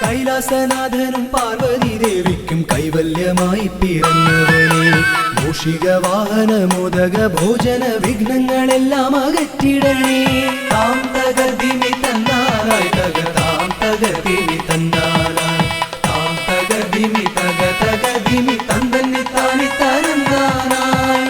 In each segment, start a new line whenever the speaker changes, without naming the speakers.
കൈലാസനാഥനും പാർവതി ദേവിക്കും കൈവല്യമായി പിറന്നവനെ മൂഷികവാഹന മോദക ഭോജന വിഘ്നങ്ങളെല്ലാം അകറ്റിടണേ. താം തകർദിമി തന്നാനായി തക താം തകർദിമി തന്നാനായി താം തകർദിമി തക തകർദിമി തന്തന്നി താനി തരന്നാനായി.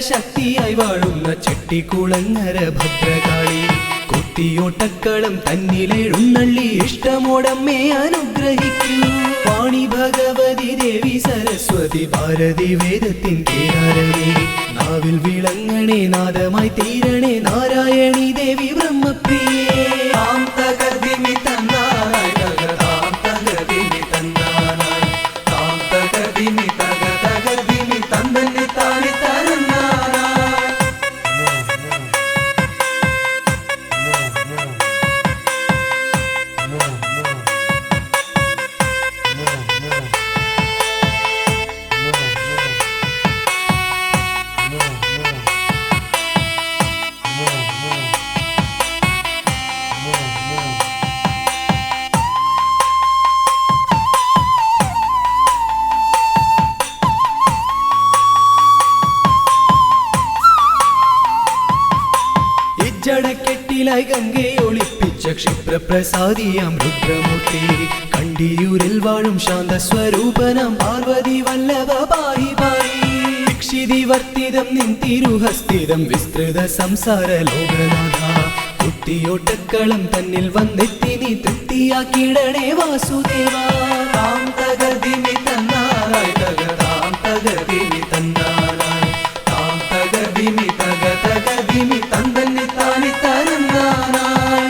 ശക്തിയായി വാഴുന്ന ചെട്ടിക്കുളങ്ങര ഭദ്രകാളി കുത്തിയോട്ടക്കളം തന്നിലെഴുന്നള്ളി ഇഷ്ടമോടമ്മേ അനുഗ്രഹിക്കൂ. വാണി ഭഗവതി ദേവി സരസ്വതി ഭാരതി വേദത്തിൻ കേരളമേ നാവിൽ വിളങ്ങണേ നാദമായി തീരണേ നാരായണി ദേവി ബ്രഹ്മപ്രിയേ. താം തകർദിമി തന്നാനായി തക താം തകർദിമി തന്നാനായി താം തകർദിമി തക തകർദിമി തന്തന്നി താനി തരന്നാനായി. ജടക്കെട്ടിലായി ഗംഗയെ ഒളിപ്പിച്ച ക്ഷിപ്രപ്രസാദിയാം രുദ്രമൂർത്തി കണ്ടിയൂരിൽ വാഴും ശാന്തസ്വരൂപനാം പാർവതി വല്ലഭ പാഹി പാഹി. ദീക്ഷിതി വർത്തിതം നിൻ തിരുഹസ്തിതം വിസ്തൃത സംസാര ലോകനാഥ കുത്തിയോട്ടക്കളം തന്നിൽ വന്നെത്തി നീ തൃപ്തിയാക്കിടണേ വാസുദേവ. താം തകർദിമി തന്നാനായി തക താം തകർദിമി തന്നാനായി താം തകർദിമി തക തകർദിമി തന്തന്നി താനി തരന്നാനായി.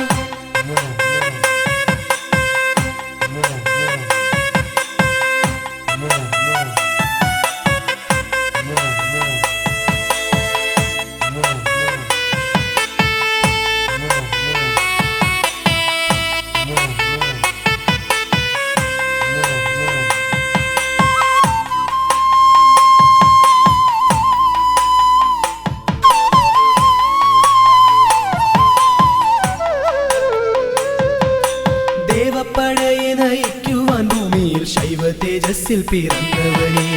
ദേവപ്പടയെ നയിക്കുവാൻ ഭൂമിയിൽ ശൈവ തേജസ്സിൽ പിറന്നവനെ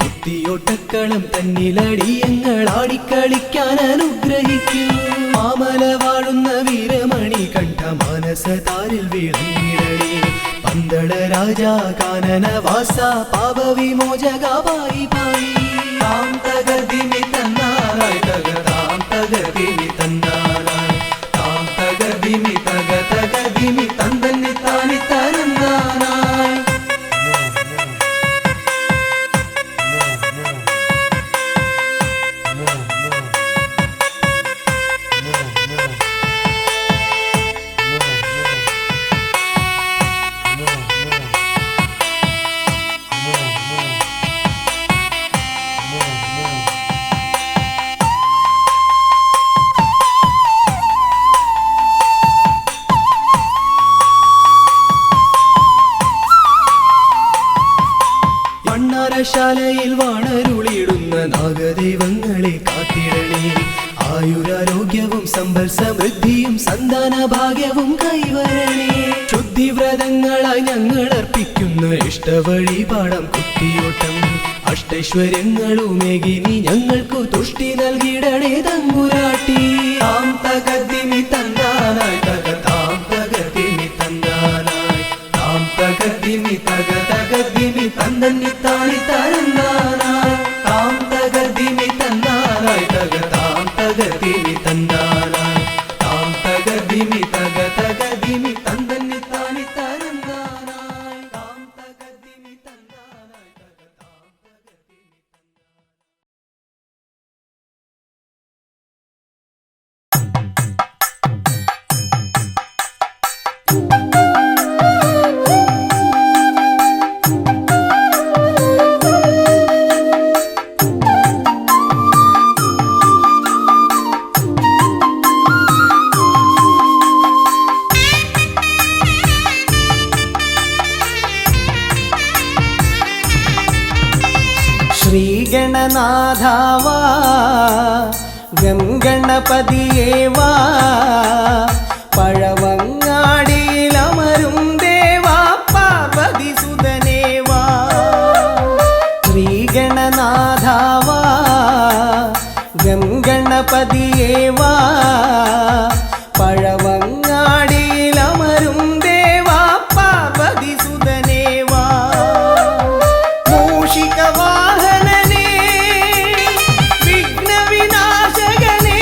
കുത്തിയോട്ടക്കളം തന്നിലടിയങ്ങൾ ആടിക്കളിക്കാൻ അനുഗ്രഹിക്കൂ. മാമല വാഴുന്ന വീരമണി കണ്ഠ മാനസതാരിൽ വിളങ്ങിടണേ പന്തള രാജാ കാനന വാസ പാപവിമോചക പായി പായി. താം തകർദിമി തന്നാനായി തക താം തകർദിമി തന്നാനായി താം തകർദിമി തക തകർദിമി തന്തന്നി താനി തരന്നാനായി. വാണാരശാലയിൽ വാണരുളിയിടുന്ന നാഗദൈവങ്ങളെ കാത്തിടണേ. ആയുരാരോഗ്യവും സമ്പൽ സമൃദ്ധിയും സന്താന ഭാഗ്യവും കൈവരണേ. ശുദ്ധിവ്രതങ്ങളായി ഞങ്ങൾ അർപ്പിക്കുന്ന ഇഷ്ടവഴിപാടം കുത്തിയോട്ടം. അഷ്ടൈശ്വര്യങ്ങളുമേകി നീ ഞങ്ങൾക്കു തുഷ്ടി നൽകിടണേ തമ്പുരാട്ടി. താം തകതിമി തന്നാനായി താം തകതിമി തന്നാനായി താം തകതിമി തകതിമി തന്നി താണി തരന്നാനായി താം തകതിമി തന്നാനായി താം തകതിമി തന്നാനായി താം തകതിമി തകതിമി തന്നി താണി തരന്നാനായി താം തകതിമി തന്നാനായി താം തകതിമി.
ശ്രീഗണനാഥാവാ ഗംഗണപതിയേവാ പഴവങ്ങാടിയിലമരും ദേവാ പാർവതിസുതനേവാ. ശ്രീഗണനാഥാവാ ഗംഗണപതിയേവാ പഴവങ്ങാടിയിലമരും ദേവാ പാർവതിസുതനേവാ. മൂഷികവാഹനനേ വിഘ്നവിനാശകനേ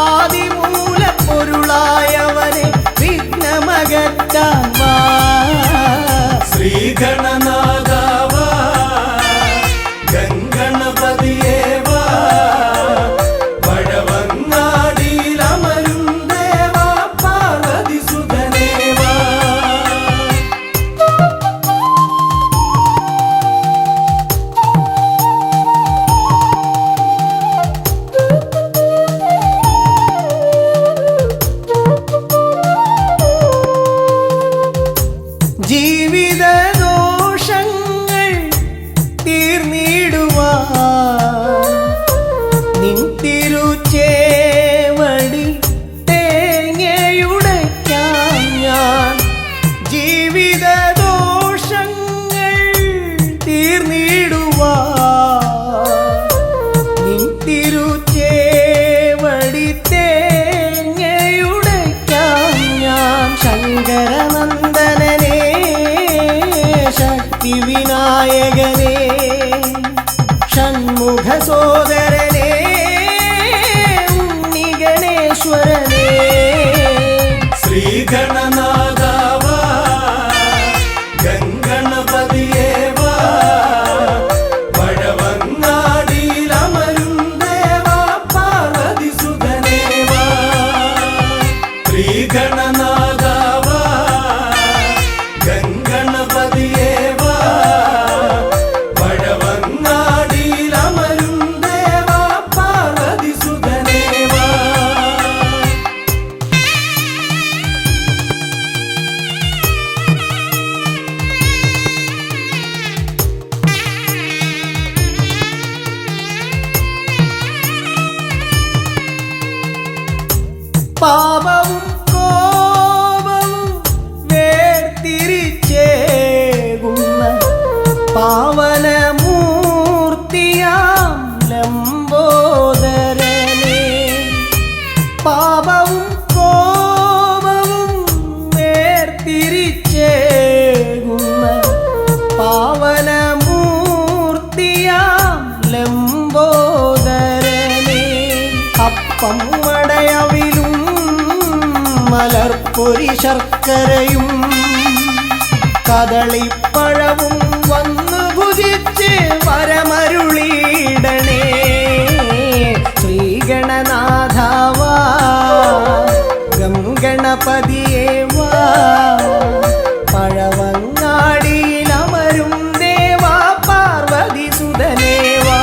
ആദിമൂലപ്പൊരുളായവനെ വിഘ്നമകറ്റാൻ വാ.
ശ്രീഗണനാഥാവാ ഗംഗണപതിയേവാ പഴവങ്ങാടിയിലമരും ദേവാ പാർവതിസുതനേവാ.
ജീവിതദോഷങ്ങൾ തീർന്നിടുവാൻ നിൻ തിരുച്ചേവടി തേങ്ങയുടയ്ക്കാൻ ഞാൻ. ജീവിതദോഷങ്ങൾ തീർന്നിടുവാൻ നിൻ തിരുച്ചേവടി തേങ്ങയുടയ്ക്കാൻ ഞാൻ. ശങ്കരനന്ദനനേ ശക്തിവിനായകനേ ഷൺമുഖ സോദരനേ ഉണ്ണിഗണേശ്വരനേ.
ശ്രീഗണനാഥാവാ ഗംഗണപതിയേവാ പഴവങ്ങാടിയിലമരും ദേവാ പാർവതിസുതനേവാ. ശ്രീഗണനാഥാവാ ഗംഗണപതിയേവാ പഴവങ്ങാടിയിലമരും ദേവാ പാർവതിസുതനേവാ.
പാപവും കോപവും വേർതിരിച്ചേകുന്ന പാവനമൂർത്തിയാം ലംബോദരനേ. പാപവും കോപവും വേർതിരിച്ചേകുന്ന പാവനമൂർത്തിയാം ലംബോദരനേ. അപ്പം മടയവിലും മലർപ്പൊരി ശർക്കരയും കദളിപ്പഴവും വന്നു ഭുജിച്ച് വരമരുളിയിടണേ. ശ്രീഗണനാഥാവാ ഗംഗണപതിയേവാ പഴവങ്ങാടിയിലമരും ദേവാ പാർവതിസുതനേവാ.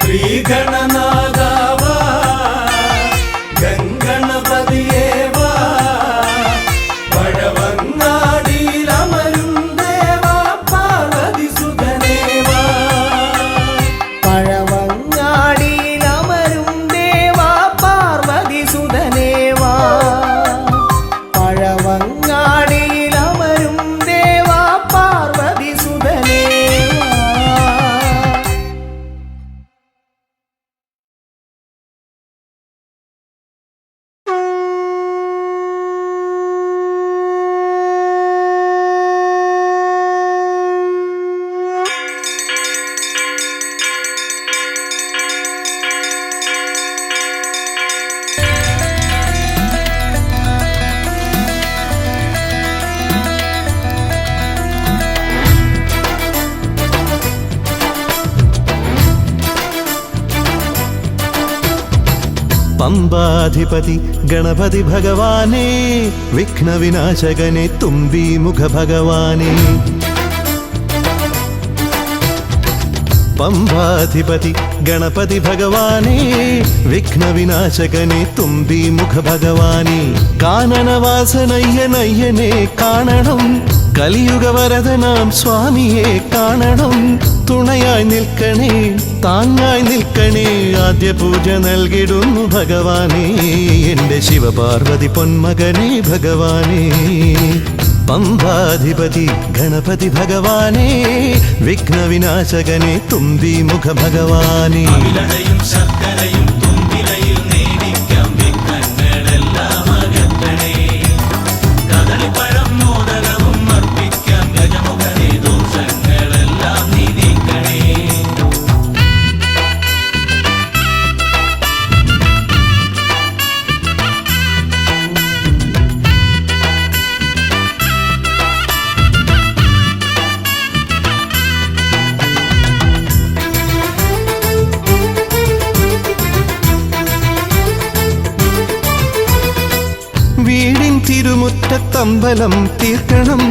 ശ്രീഗണനാഥാവാ ഗംഗണപതിയേവാ പഴവങ്ങാടിയിലമരും ദേവാ
പമ്പാധിപതി ഗണപതി ഭഗവാനേ, വിഘ്നവിനാശകനെ തുമ്പി മുഖ ഭഗവാനേ. പമ്പാധിപതി ഗണപതി ഭഗവാനേ, വിഘ്നവിനാശകനെ തുമ്പി മുഖ ഭഗവാനേ. കാനനവാസനയ്യനയ്യനെ കാണണം, കലിയുഗവരദനാം സ്വാമിയെ കാണണം. തുണയായി നിൽക്കണേ, താങ്ങായി നിൽക്കണേ, ആദ്യ പൂജ നൽകിടുന്നു ഭഗവാനേ, എൻ്റെ ശിവപാർവതി പൊന്മകനെ ഭഗവാനേ. പമ്പാധിപതി ഗണപതി ഭഗവാനേ, വിഘ്നവിനാശകനെ തുമ്പി മുഖ ഭഗവാനേ.
ശർക്കരയും തുമ്പിലയിൽ നേടിക്കാം വിഘ്നങ്ങളെല്ലാം അകറ്റണേ. കദളിപ്പഴം മോദകവും അർപ്പിക്കാം ഗജമുഖനെ, ദോഷങ്ങളെല്ലാം നീ നീക്കണേ.
വീടിൻ തിരുമുറ്റത്തമ്പലം തീർക്കണം,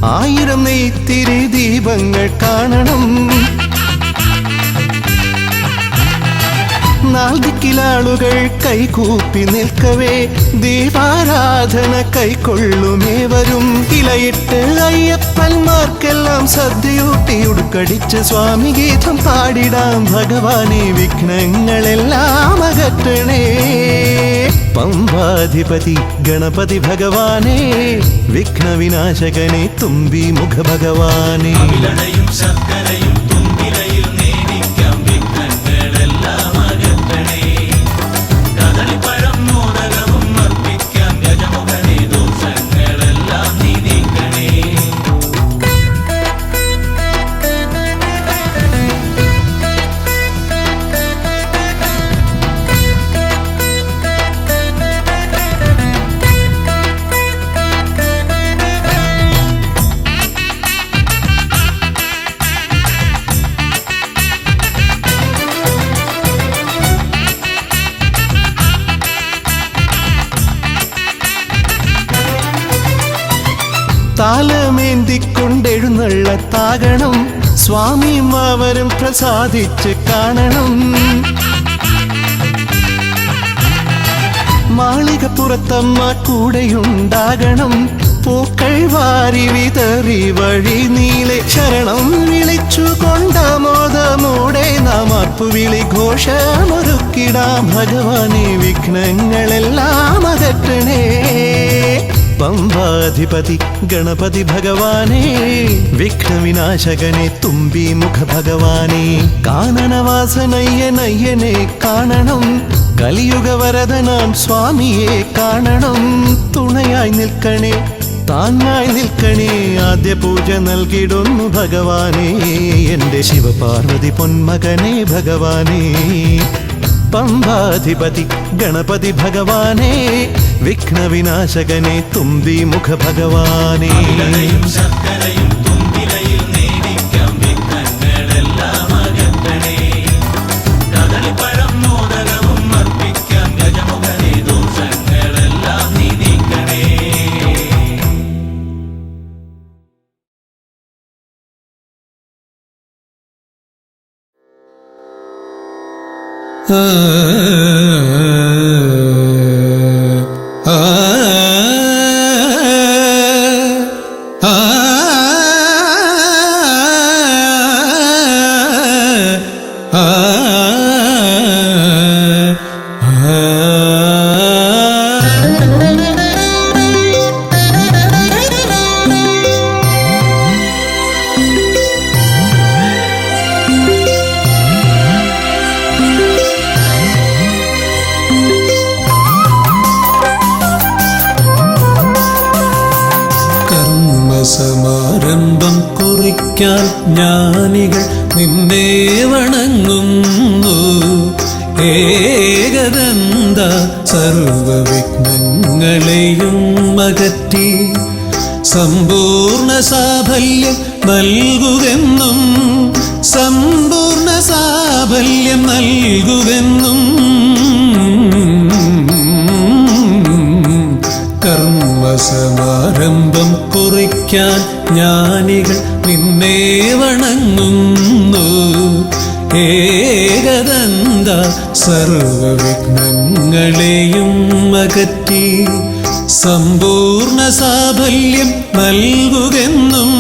1000 നെയ്ത്തിരി ദീപങ്ങൾ കാണണം. നാൽദിക്കിലാളുകൾ കൈകൂപ്പി നിൽക്കവേ, ദീപാരാധന കൈക്കൊള്ളുമേവരും. ഇലയിട്ട് അയ്യപ്പന്മാർക്കെല്ലാം സദ്യയൂട്ടി ഉടുക്കടിച്ച് സ്വാമി ഗീതം പാടിടാം ഭഗവാനെ, വിഘ്നങ്ങളെല്ലാം അകറ്റണേ. പമ്പാധിപതി ഗണപതി ഭഗവാനേ, വിഘ്നവിനാശകനെ തുമ്പി മുഖ ഭഗവാനേ.
ശർക്കരയും തുമ്പിലയിൽ നേടിക്കാം വിഘ്നങ്ങളെല്ലാം അകറ്റണേ. കദളിപ്പഴം മോദകവും അർപ്പിക്കാം ഗജമുഖനെ, ദോഷങ്ങളെല്ലാം നീ നീക്കണേ.
താലമേന്തിക്കൊണ്ടെഴുന്നള്ളത്താകണം, സ്വാമിയും അവരും പ്രസാദിച്ച് കാണണം. മാളികപ്പുറത്തമ്മ കൂടെയുണ്ടാകണം, പൂക്കൾ വാരി വിതറി വഴി നീളെ ശരണം വിളിച്ചു കൊണ്ടാമോദമോടെ നാം അർപ്പുവിളി ഘോഷമൊരുക്കിടാം ഭഗവാനെ, വിഘ്നങ്ങളെല്ലാം അകറ്റണേ. പമ്പാധിപതി ഗണപതി ഭഗവാനേ, വിഘ്നവിനാശകനെ തുമ്പി മുഖ ഭഗവാനേ. കാനനവാസനയ്യനയ്യനെ കാണണം, കലിയുഗവരദനാം സ്വാമിയെ കാണണം. തുണയായി നിൽക്കണേ, താങ്ങായി നിൽക്കണേ, ആദ്യ പൂജ നൽകിടുന്നു ഭഗവാനേ, എൻ്റെ ശിവപാർവതി പൊന്മകനെ ഭഗവാനേ. പമ്പാധിപതി ഗണപതി ഭഗവാനേ, വിഘ്നവിനാശകനെ തുമ്പി മുഖ ഭഗവാനേ.
ശർക്കരയും തുമ്പിലയിൽ നേടിക്കാം വിഘ്നങ്ങളെല്ലാം അകറ്റണേ. കദളിപ്പഴം മോദകവും അർപ്പിക്കാം ഗജമുഖനെ, ദോഷങ്ങളെല്ലാം നീ നീക്കണേ.
സമാരംഭം കുറിക്കാൻ ജ്ഞാനികൾ നിന്നെ വണങ്ങുന്നു. ഏകദന്ത സർവവിഘ്നങ്ങളെയും അകറ്റി സമ്പൂർണ്ണ സാഫല്യം നൽകുകെന്നും, സമ്പൂർണ്ണ സാഫല്യം നൽകുകെന്നും കർമ്മസമാരംഭം കുറിക്കാൻ ജ്ഞാനികൾ നിന്നെ വണങ്ങുന്നു. ഏകദന്ത സർവവിഘ്നങ്ങളെയും അകറ്റി സമ്പൂർണ്ണ സാഫല്യം നൽകുകെന്നും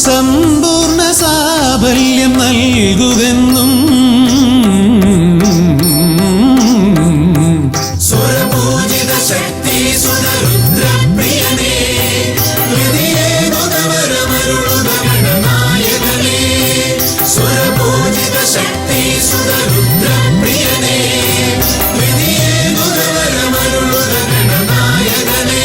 സമ്പൂർണ്ണ സാഫല്യം നൽകുകെന്നും
സ്വരപൂജിത ശക്തി സുതരുദ്രപ്രിയനേ ഹൃദയേ മുതവരമരുളുക ഗണനായകനേ. സ്വരപൂജിത ശക്തി സുതരുദ്രപ്രിയനേ ഹൃദയേ മുതവരമരുളുക ഗണനായകനേ.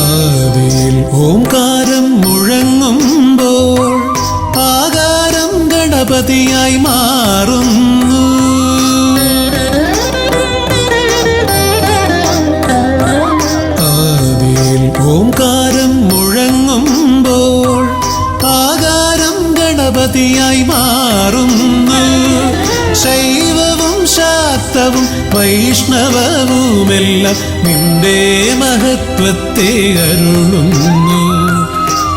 ആദിയിൽ ഓംകാരം മുഴങ്ങുമ്പോൾ ആകാരം ഗണപതിയായി മാറുന്നു. ആദിയിൽ ഓംകാരം മുഴങ്ങുമ്പോൾ ആകാരം ഗണപതിയായി മാറുന്നു. ശൈവവും ശാക്തവും വൈഷ്ണവവുമെല്ലാം നിന്റെ മഹത്വത്തെ അരുളുന്നു.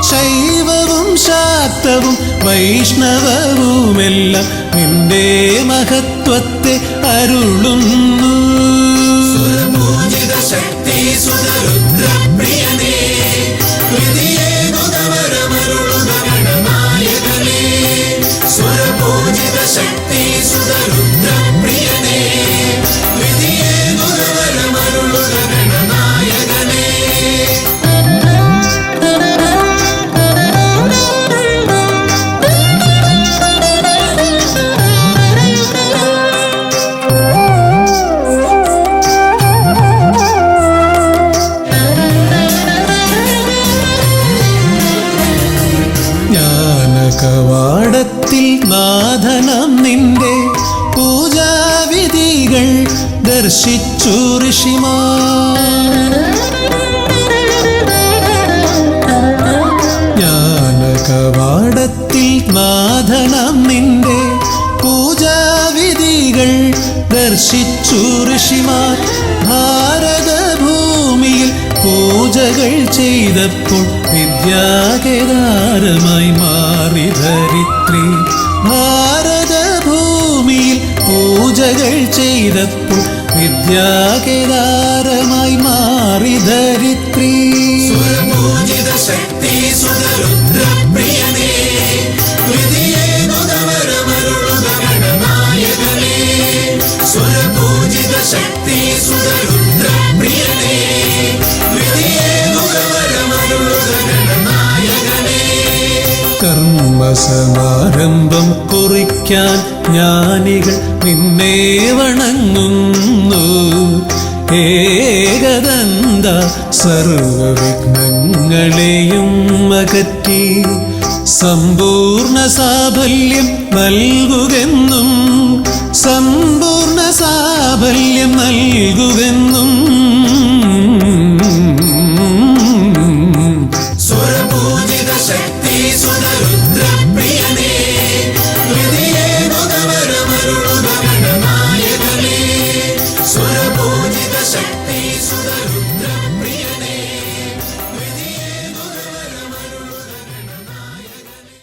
ശൈവവും ശാക്തവും വൈഷ്ണവവുമെല്ലാം നിന്റെ മഹത്വത്തെ അരുളുന്നു.
സ്വരപൂജിത ശക്തി സുതരുദ്രപ്രിയനേ ഹൃദയേ മുതവരമരുളുക ഗണനായകനേ. സ്വരപൂജിത ശക്തി സുതരുദ്രപ്രിയനേ ഹൃദയേ മുതവരമരുളുക ഗണനായകനേ.
ജ്ഞാനകവാടത്തിൽ നാഥനം നിന്റെ പൂജാവിധികൾ ദർശിച്ചു ഋഷിമാർ. ജ്ഞാനകവാടത്തിൽ നാഥനം നിന്റെ പൂജാവിധികൾ ദർശിച്ചു ഋഷിമാർ. ഭാരതഭൂമിയിൽ പൂജകൾ ചെയ്തപ്പോൾ വിദ്യാകേദാരമായി മാറി ധരിത്രി. ഭാരതഭൂമിയിൽ പൂജകൾ ചെയ്തപ്പോൾ വിദ്യാകേദാരമായി മാറി ധരിത്രി.
സ്വരപൂജിത ശക്തി സുതരുദ്രപ്രിയനേ ഹൃദയേ മുതവരമരുളുക ഗണനായകനേ. സ്വരപൂജിത ശക്തി സുതരുദ്രപ്രിയനേ ഹൃദയേ മുതവരമരുളുക ഗണനായകനേ.
കർമ്മസമാരംഭം കുറിക്കാൻ ജ്ഞാനികൾ നിന്നെ വണങ്ങുന്നു. ഏകദന്ത സർവവിഘ്നങ്ങളെയും അകറ്റി സമ്പൂർണ്ണ സാഫല്യം നൽകുകെന്നും സമ്പൂർണ്ണ സാഫല്യം നൽകുകെന്നും
സ്വരപൂജിത ശക്തി സുതരുദ്രപ്രിയനേ ഹൃദയേ മുതവരമരുളുക ഗണനായകനേ. സ്വരപൂജിത ശക്തി സുതരുദ്രപ്രിയനേ ഹൃദയേ മുതവരമരുളുക ഗണനായകനേ.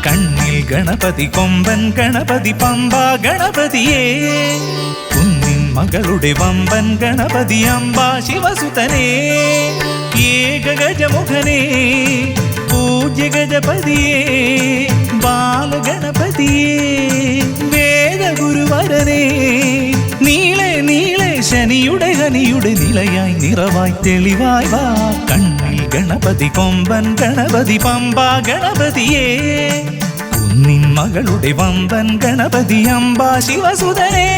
കണ്ണിൽ ഗണപതി കൊമ്പൻ ഗണപതി പമ്പ ഗണപതിയേ കുന്നിൻ മകളുടെ വമ്പൻ ഗണപതി അമ്പ ശിവസുതനേ. ഏകഗജമുഖനേ പൂജ്യ ഗജപതിയേ ബാലഗണപതിയേ വേദഗുരുവരനേ. നീളെ നീളെ ശനിയുടെ ഹനിയുടെ നിലയായി നിറവായി തെളിവായി വാ. കണ്ണിൽ ഗണപതി കൊമ്പൻ ഗണപതി പമ്പ ഗണപതിയേ കുന്നിൻ മകളുടെ വമ്പൻ ഗണപതി അംബ ശിവസുതനേ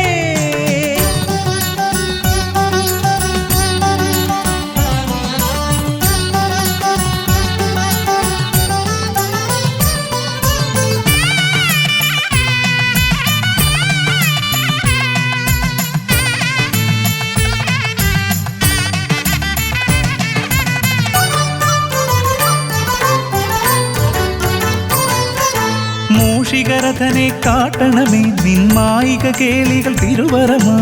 മൂഷികരഥനെ കാട്ടണമേ നിന്മായിക കേളികൾ തിരുവരമാ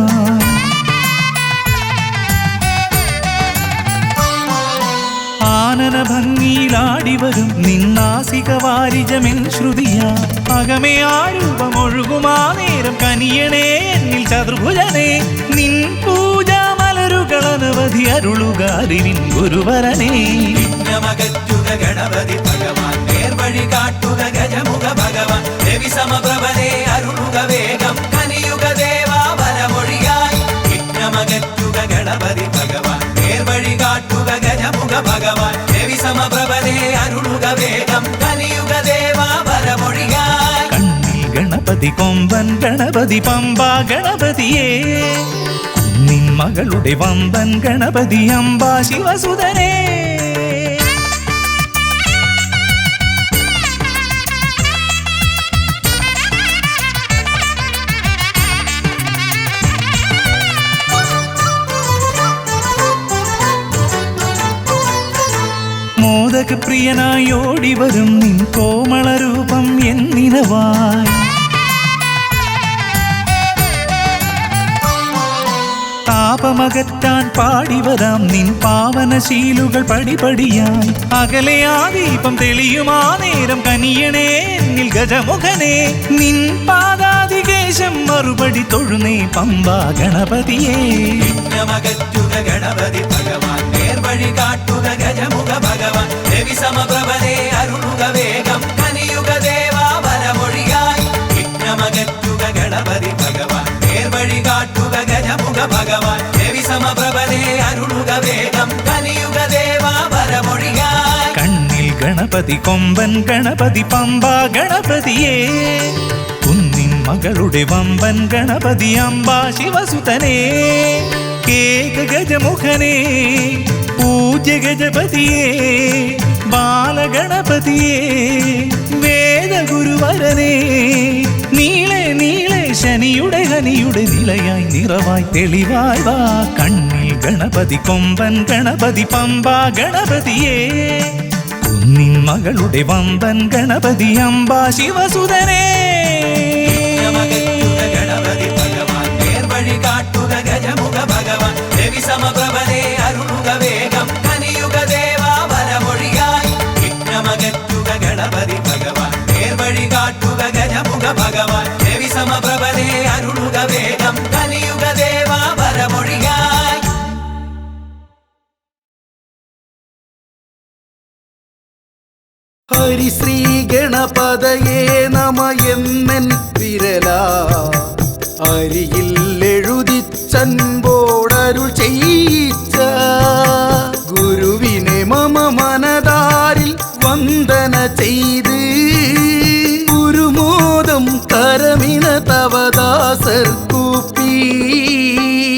ആനന ഭംഗിയിലാടിവരും നിന്നാസിക വാരിജമെൻ ശ്രുതിയാ അകമേ ആരൂപമൊഴുകുമാ നേരം കനിയണേ എന്നിൽ ചതുർഭുജനേ നിൻ പൂജാ മലരുകൾ അനവധി അരുളുകാരിൻ ഗുരുവരനേ
വിഘ്നമകറ്റുക ഗണപതി ഭഗവാൻ നേർവഴി കാട്ടുക ഗജമുഖ ഭഗവാൻ രവി സമപ്രഭനെ അരുളുക വേഗം കനിയുക ദേവാ വരമൊഴിയായി വിഘ്നമകറ്റുക ഗണപതി ഭഗവാൻ നേർവഴി കാട്ടുക ഗജമുഖ ഭഗവാൻ രവി സമപ്രഭനെ അരുളുക വേഗം കനിയുക ദേവാ വരമൊഴിയായി
കണ്ണിൽ ഗണപതി കൊമ്പൻ ഗണപതി പമ്പ ഗണപതിയേ കുന്നിൻ മകളുടെ വമ്പൻ ഗണപതി അംബ ശിവസുതനേ മോദക പ്രിയനായി ഓടിവരും നിൻ കോമളരൂപം എന്നിനവായി താപമകറ്റാൻ പാടിവരാം നിൻ പാവനശീലുകൾ പടിപടിയായി അകലെ ആ ദീപം തെളിയുമാ നേരം കനിയണേ എന്നിൽ ഗജമുഖനെ നിൻ പാദാതികേശം മറുപടി തൊഴുന്നേ പമ്പ ഗണപതിയേ
വിഘ്നമകറ്റുക ഗണപതി ഭഗവാൻ നേർവഴി കാട്ടുക ഗജമുഖ ഭഗവാൻ രവി സമപ്രഭനെ അരുളുക വേഗം കനിയുക ദേവാ വരമൊഴിയായി വിഘ്നമകറ്റുക ഗണപതി ഭഗവാൻ നേർവഴി കാട്ടുക ഗജമുഖ ഭഗവാൻ രവി സമപ്രഭനെ അരുളുക വേഗം കനിയുക ദേവാ വരമൊഴിയായി
കണ്ണിൽ ഗണപതി കൊമ്പൻ ഗണപതി പമ്പ ഗണപതിയേ കുന്നിൻ മകളുടെ വമ്പൻ ഗണപതി അംബ ശിവസുതനേ കേക ഗജമുഖനേ പൂജ്യ ഗജപതിയേ ബാലഗണപതിയേ വേദഗുരുവരനേ നീളെ നീളെ ശനിയുടെ ഹനിയുടെ നിലയായി നിറവായി തെളിവായി വാ കണ്ണിൽ ഗണപതി കൊമ്പൻ ഗണപതി പമ്പ ഗണപതിയേ കുന്നിൻ മകളുടെ വമ്പൻ ഗണപതി അംബ ശിവസുതനേ
വിഘ്നമകറ്റുക ഗണപതി ഭഗവാൻ നേർവഴി കാട്ടുക ഗജമുഖ ഭഗവാൻ രവി സമപ്രഭനെ അരുളുക വേഗം കനിയുക ദേവാ വരമൊഴിയായി വിഘ്നമകറ്റുക ഗണപതി ഭഗവാൻ നേർവഴി കാട്ടുക ഗജമുഖ ഭഗവാൻ രവി സമപ്രഭനെ അരുളുക വേഗം കനിയുക ദേവാ വരമൊഴിയായി
ഹരിശ്രീ ഗണപതയേ നമ എന്നൻ വിരലാ അരിയിൽ എഴുതിച്ചൻപോടരുൾ ചെയ്യിച്ച ഗുരുവിനെ മമ മനതാരിൽ വന്ദന ചെയ്ത് ഗുരുമോദം കരമിന തവദാസർ കൂപ്പി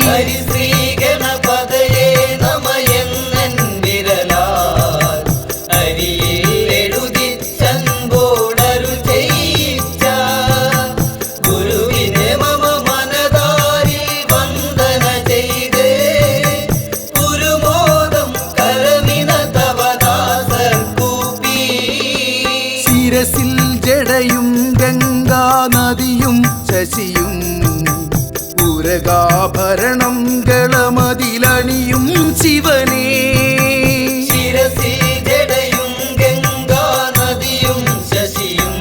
ഹരിശ്രീ ഗണപതയേ നമ എന്നൻ വിരലാ അരിയിൽ എഴുതിച്ചൻപോടരുൾ ചെയ്യിച്ച ഗുരുവിനെ മമ മനതാരിൽ വന്ദന ചെയ്ത് ഗുരുമോദം കരമിന തവദാസർ കൂപ്പി
ശിരസിൽ ജടയും ഗംഗാ നദിയും ശശിയും ഉരകാഭരണം ഗളമതിലണിയും ശിവനേ
ശിരസിൽ ജടയും ഗംഗാ നദിയും ശശിയും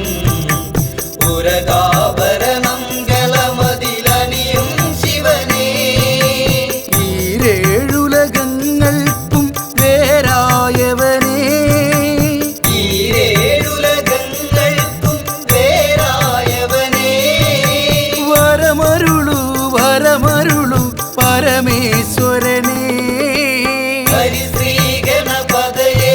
ഉരകാഭരണം ഗളമതിലണിയും ശിവനേ
ഈരേഴുലകങ്ങൾക്കും വേരായവനേ
ഈരേഴുലകങ്ങൾക്കും വേറായവനേ
വരമരുളു പരമേശ്വരനേ
ഹരിശ്രീ ഗണപതയേ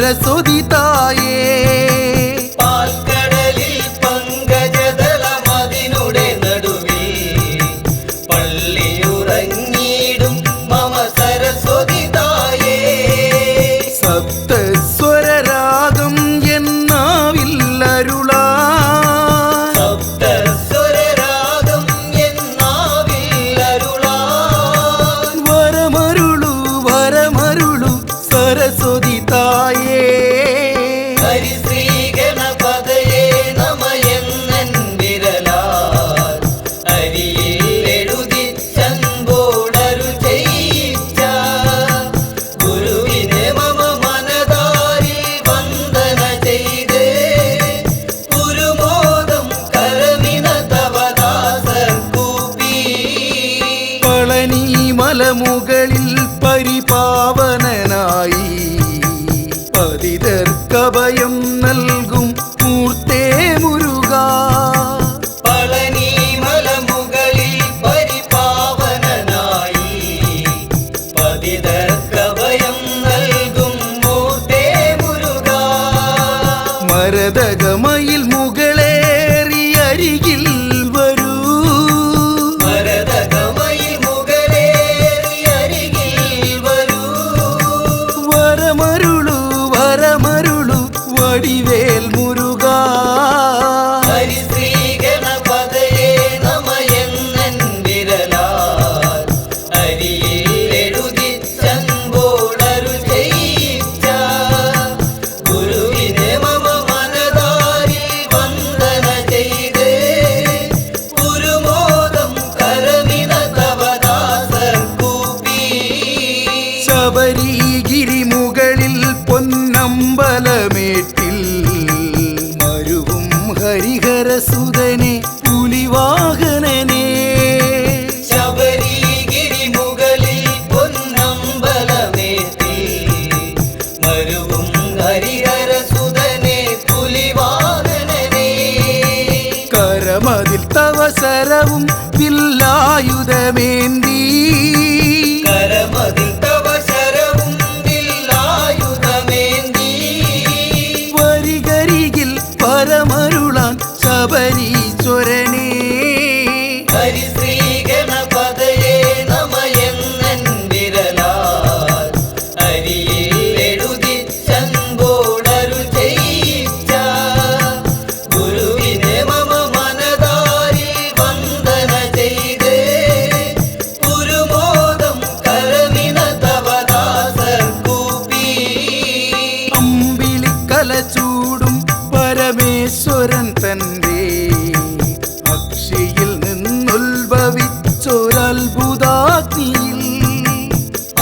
സരസ്വതി തായേ.
പാൽക്കടലിൽ പങ്കജദളമതിനുടെ നടുവിൽ പള്ളിയുറങ്ങിയിടും മമ സരസ്വതി തായേ.
സപ്തസ്വരരാഗം എന്നാവിൽ അരുളാ.
സപ്തസ്വരരാഗം എന്നാവിൽ അരുളാ.
വരമരുളു വരമരുളു സരസ്വതി തായേ.
ഹരിശ്രീ ഗണപതയേ നമയെന്നൻ വിരലാൽ അരിയിൽ എഴുതിച്ചൻപോടരു ചെയ്യിച്ച ഗുരുവിനെ മമ മനതാരിൽ വന്ദന ചെയ്ത് ഗുരുമോദം കരമിന തവദാസർ കൂപ്പി.
പളനി മലമുകളിൽ പരിപാവനനായി പതിതർക്കഭയം നൽകും മൂർത്തേ മുരുകാ.
പളനി മലമുകളിൽ പരിപാവനനായി പതിതർക്കഭയം നൽകും മൂർത്തേ മുരുകാ.
മരതകമയിൽ മുകളേറി അരികിൽ വരൂ.
ഭരതകമയിൽ മുകളേറി അരികിൽ വരൂ.
വരമരുളു വരമരുളു വടിവേൽ മുരുകാ.
ഹരിശ്രീ ഗണപതയേ നമയെന്നൻ വിരലാൽ അരിയിൽ എഴുതിച്ചൻപോടരു ചെയ്യിച്ച ഗുരുവിനെ മമ മനതാരിൽ വന്ദന ചെയ്ത് ഗുരുമോദം കരമിന തവദാസർ കൂപ്പി.
ശബരിഗിരി മുകളിൽ പൊന്നമ്പലമേട്ടിൽ മരുവും ഹരിഹരസുതനെ പുലിവാഹനനെ.
ശബരിഗിരി മുകളിൽ പൊന്നമ്പലമേറ്റി മരുവും ഹരിഹരസുതനെ പുലിവാഹനനെ.
കരമതിൽ തവസരവും വില്ലായുധമേന്തി.
കരമതിൽ തവ ശരവും വില്ലായുധമേന്തി.
വരികരികിൽ പരമരുളാൻ ശബരീശ്വരനെ.
ഹരിശ്രീ ഗണപതയേ നമയെന്നൻ വിരലാൽ അരിയിൽ എഴുതിച്ചൻപോടരു ചെയ്യിച്ച ഗുരുവിനെ മമ മനതാരിൽ വന്ദന ചെയ്ത് ഗുരുമോദം കരമിന തവദാസർ കൂപ്പി.
അമ്പിളിക്കല ചൂടും പരമേശ്വരൻ തന്റെ അക്ഷിയിൽ നിന്നുത്ഭവിച്ചൊരത്ഭുതാഗ്നിയിൽ.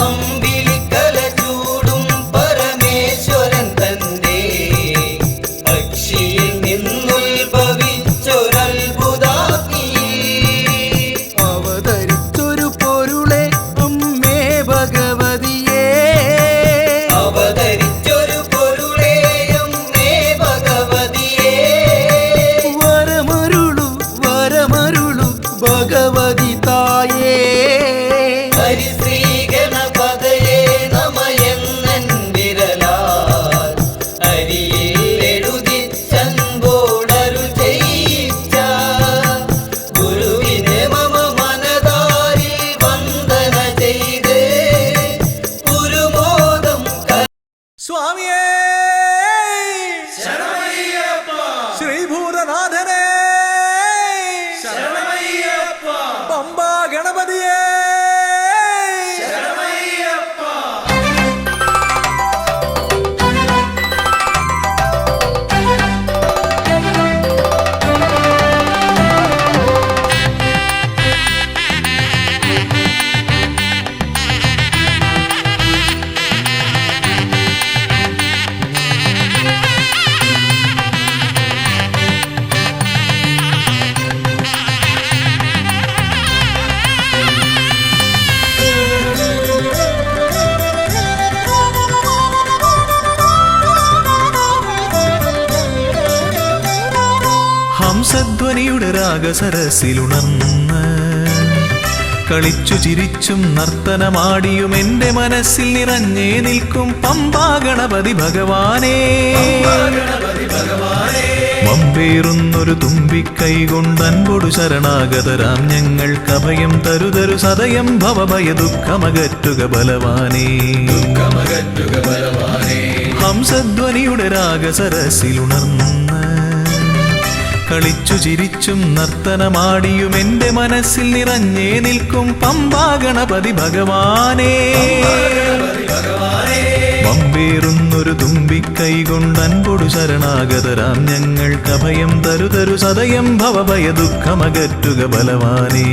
അമ്പിളിക്കല ചൂടും പരമേശ്വരൻ തന്റെ അക്ഷിയിൽ നിന്നുത്ഭവിച്ചൊരത്ഭുതാഗ്നി.
അവതരിച്ചൊരു പൊരുളെ അമ്മേ ഭഗവതിയേ.
അവതരിച്ചൊരു പൊരുളേയം മേ ഭഗവതിയേ.
വരമരുളു വരമരുളു ഭഗവതി തായേ.
ഹരിശ്രീ ഗണപതയേ നമയെന്നൻ വിരലാൽ അരിയിൽ എഴുതിച്ചൻപോടരു ചെയ്യിച്ച ഗുരുവിനെ മമ മനതാരിൽ വന്ദന ചെയ്ത് ഗുരുമോദം
സ്വാമിയേ ശ്രീഭൂതനാഥനേ പമ്പാ ഗണപതിയേ
ഹംസധ്വനിയുടെ രാഗസരസിലുണർന്ന് കളിച്ചു ചിരിച്ചും നർത്തനമാടിയും എൻ്റെ മനസ്സിൽ നിറഞ്ഞേ നിൽക്കും പമ്പാ ഗണപതി ഭഗവാനേ. വമ്പേറുന്നൊരു തുമ്പിക്കൈ കൊണ്ടൻപൊടു ശരണാഗതരാം ഞങ്ങൾക്കഭയം തരുതരു സദയം ഭവഭയ ദുഃഖമകറ്റുക ബലവാനേ. ഹംസധ്വനിയുടെ രാഗസരസിലുണർന്ന് കളിച്ചു ചിരിച്ചും നർത്തനമാടിയും എൻ്റെ മനസ്സിൽ നിറഞ്ഞേ നിൽക്കും പമ്പാ ഗണപതി ഭഗവാനേ. വമ്പേറുന്നൊരു തുമ്പിക്കൈ കൊണ്ടൻപൊടു ശരണാഗതരാം ഞങ്ങൾക്കഭയം തരുതരു സദയം ഭവഭയ ദുഃഖമകറ്റുക ബലവാനേ.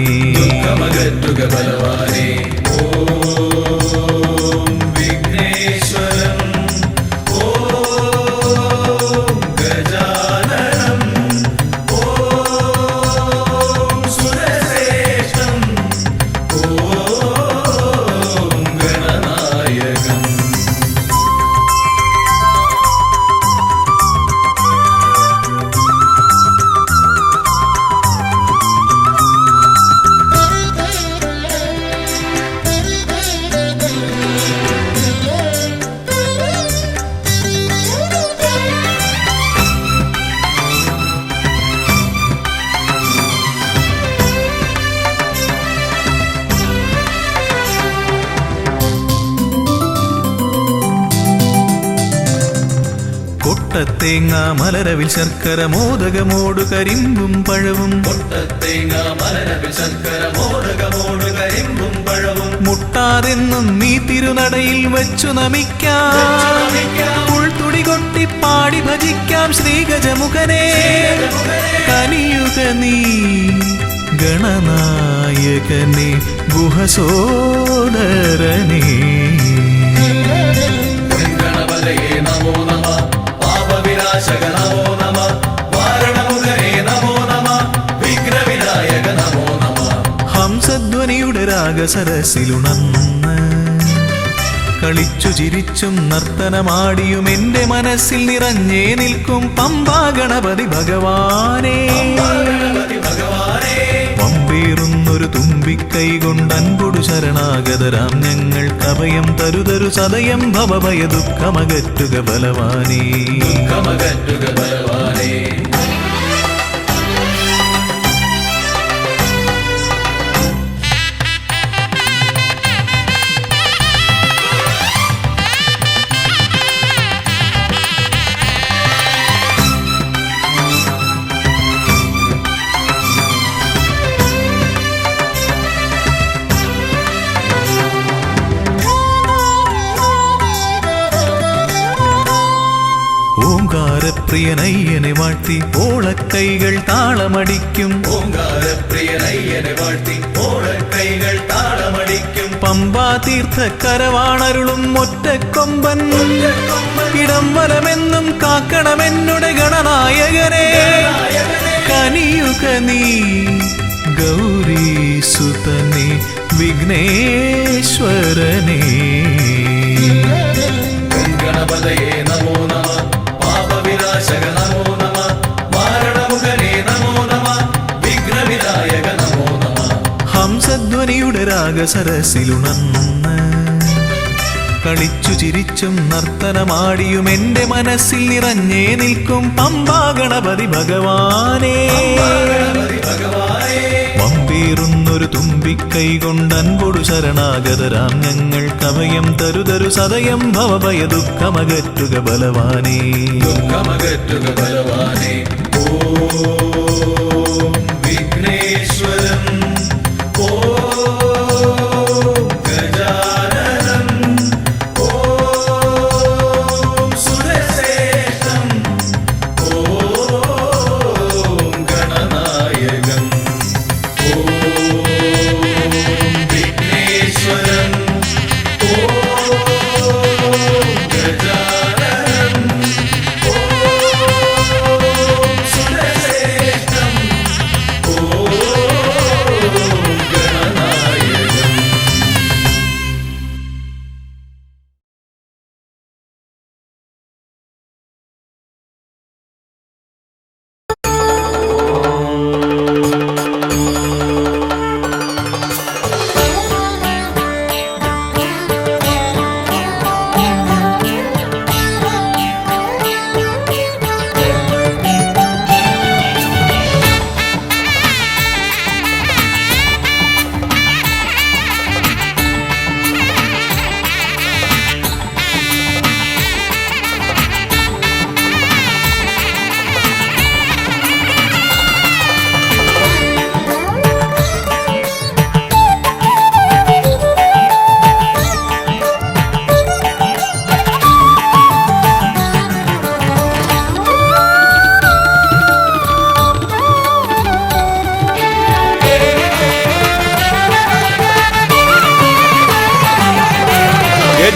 ഓം വിഘ്നേശ്വരം ഓം ഗജാനനം ഓം സുരശ്രേഷ്ഠം ഓം ഗണനായകം. കൊട്ടത്തേങ്ങ മലരവിൽ ശർക്കര മോദകമോടു കരിമ്പും പഴവും മുട്ടാതെന്നും നീ തിരുനടയിൽ വെച്ചു നമിക്കാം. പുൾത്തുടി കൊട്ടി പാടി ഭജിക്കാം ശ്രീഗജമുഖനെ. കനിയുക നീ ഗണനായകനെ ഗുഹസോദരനെ. ഹംസധ്വനിയുടെ രാഗസരസിലുണർന്ന് കളിച്ചു ചിരിച്ചും നർത്തനമാടിയും എൻ്റെ മനസ്സിൽ നിറഞ്ഞേ നിൽക്കും പമ്പാ ഗണപതി ഭഗവാനേ. വമ്പേറുന്നൊരു തുമ്പിക്കൈ കൊണ്ടൻപൊടു ശരണാഗതരാം ഞങ്ങൾക്കഭയം തരുതരു സദയം ഭവഭയ ദുഃഖമകറ്റുക ബലവാനേ. ഓംകാരപ്രിയനയ്യനെ വാഴ്ത്തി ഓളക്കൈകൾ താളമടിക്കും. പമ്പാ തീർത്ഥക്കരവാണരുളും ഒറ്റക്കൊമ്പൻ. ഇടം വലമെന്നും കാക്കണമെന്നുടെ ഗണനായകനെ. കനിയുക നീ ഗൗരീസുതനെ വിഘ്നേശ്വരനെ. ഗണപതയേ നമോ നമഃ പാപവിനാശക നമോ നമഃ വാരണമുഖനേ നമോ നമഃ വിഘ്നവിനായക നമോ നമഃ. ഹംസധ്വനിയുടെ രാഗസരസിലുണർന്ന് കളിച്ചു ചിരിച്ചും നർത്തനമാടിയും എൻ്റെ മനസ്സിൽ നിറഞ്ഞേ നിൽക്കും പമ്പാ ഗണപതി ഭഗവാനേ. വമ്പേറുന്നൊരു തുമ്പിക്കൈ കൊണ്ടൻപൊടു ശരണാഗതരാം ഞങ്ങൾക്കഭയം തരുതരു സദയം ഭവഭയ ദുഃഖമകറ്റുക ബലവാനേ. ഓം വിഘ്നേശ്വരം ഓം ഗജാനനം ഓം സുരശ്രേഷ്ഠം ഓം ഗണനായകം. ഓം വിഘ്നേശ്വരം ഓം ഗജാനനം ഓം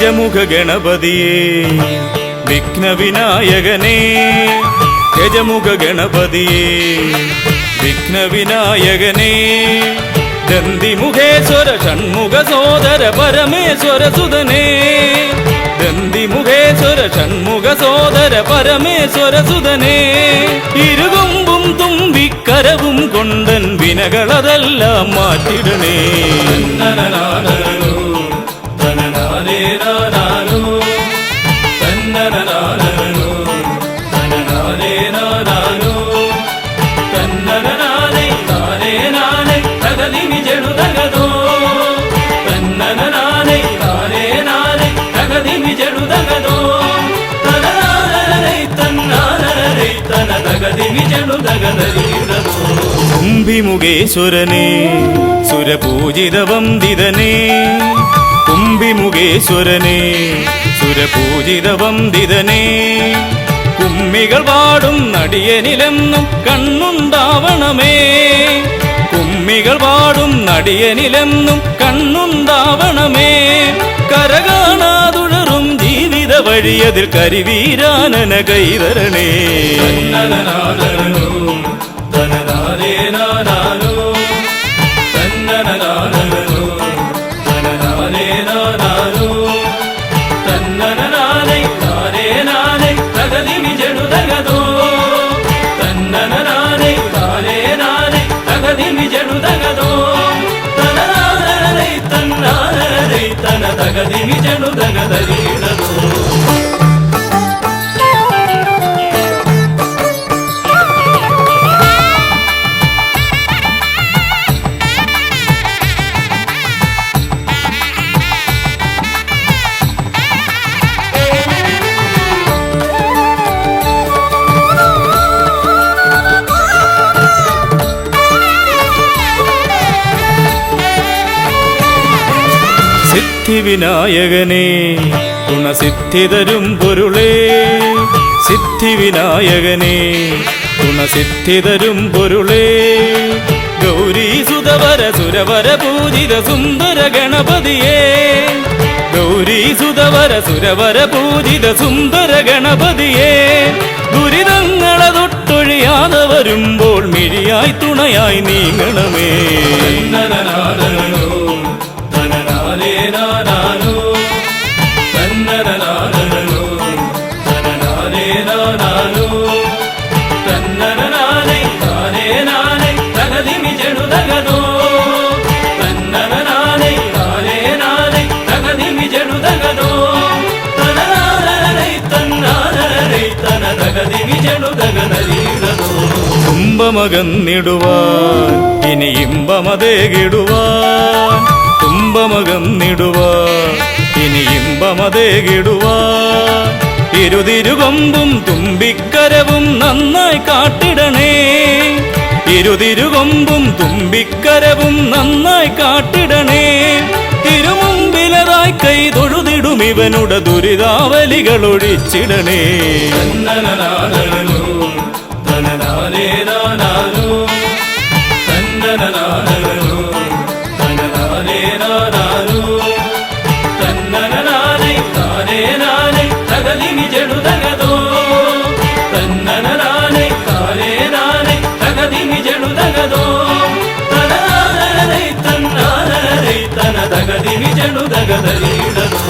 ഗജമുഖ ഗണപതിയേ വിഘ്നവിനായകനേ ഗജമുഖ ഗണപതിയേ വിഘ്നവിനായകനേ ദന്തിമുഖേശ്വര ഷൺമുഖ സോദര പരമേശ്വര സുതനേ ദന്തിമുഖേശ്വര ഷൺമുഖ സോദര പരമേശ്വര സുതനേ ഇരുകൊമ്പും തുമ്പിക്കരവും കൊണ്ടൻ വിനകളതെല്ലാം മാറ്റിടണേ തന്നനനാനനോ തനനാനേനാനാനോ തന്നനനാനനോ തനനാനേനാനാനോ തന്നനനാനേ താനേനാനേ തകതിമി ജടുതകതോ തന്നനനാനേ താനേനാനേ തകതിമി ജടുതകതോ തനനാനനേ തന്നാനനേ തനതകതിമി ജടുതകതരീരതോ കുംഭിമുഖേശ്വരനേ സുരപൂജിത വന്ദിതനേ കുംഭിമുഖേശ്വരനേ സുരപൂജിത വന്ദിതനേ കുമ്മികൾ പാടും നടിയനിലെന്നും കണ്ണുണ്ടാവണമേ കുമ്മികൾ പാടും നടിയനിലെന്നും കണ്ണുണ്ടാവണമേ കരകാണാതുഴറും ജീവിത വഴിയതിൽ കരിവീരാനന കൈതരണേ തന്നനനാനനോ തനനാനേനാനാനോ തന്നനനാനനോ തനനാനേനാനാനോ തന്നനനാനേ താനേനാനേ തകതിമി ജടുതകതോ തന്നനനാനേ താനേനാനേ തകതിമി ജടുതകതോ തനനാനനേ തന്നാനനേ തനതകതിമി ജടുതകതരീടതോ സിദ്ധിവിനായകനേ ഗുണസിദ്ധിതരും പൊരുളേ സിദ്ധിവിനായകനേ ഗുണസിദ്ധിതരും പൊരുളേ ഗൗരീസുതവര സുരവര പൂജിത സുന്ദര ഗണപതിയേ ഗൗരീസുതവര സുരവര പൂജിത സുന്ദര ഗണപതിയേ ദുരിതങ്ങളെ തൊട്ടൊഴിയാതെ വരുമ്പോൾ മിഴിയായി തുണയായി നീങ്ങണമേ തന്നനനാനനോ തനനാനേനാനാനോ തന്നനനാനനോ തനനാനേനാനാനോ തന്നനനാനേ താനേനാനേ തകതിമി ജടുതകതോ തന്നനനാനേ താനേനാനേ തകതിമി ജടുതകതോ തനനാനനേ തന്നാനനേ തനതകതിമി ജടുതകതരീടതോ തുമ്പമകന്നിടുവാൻ ഇനി ഇമ്പമതേകിടുവാൻ തുമ്പമകന്നിടുവാൻ ഇനി ഇമ്പമതേകിടുവാൻ ഇരുതിരുകൊമ്പും തുമ്പിക്കരവും നന്നായി കാട്ടിടണേ ഇരുതിരുകൊമ്പും തുമ്പിക്കരവും നന്നായി കാട്ടിടണേ തിരുമുമ്പിലതായി കൈ തൊഴുതിടും ഇവനുടെ ദുരിതാവലികൾ ഒഴിച്ചിടണേ തന്നനനാനനോ തനനാനേനാനാനോ തന്നനനാനനോ തനനാനേനാനാനോ തന്നനനാനേ താനേനാനേ തകതിമി ജടുതകതോ തന്നനനാനേ താനേനാനേ തകതിമി ജടുതകതോ തനനാനനേ തന്നാനനേ തനതകതിമി ജടുതകതരീടതോ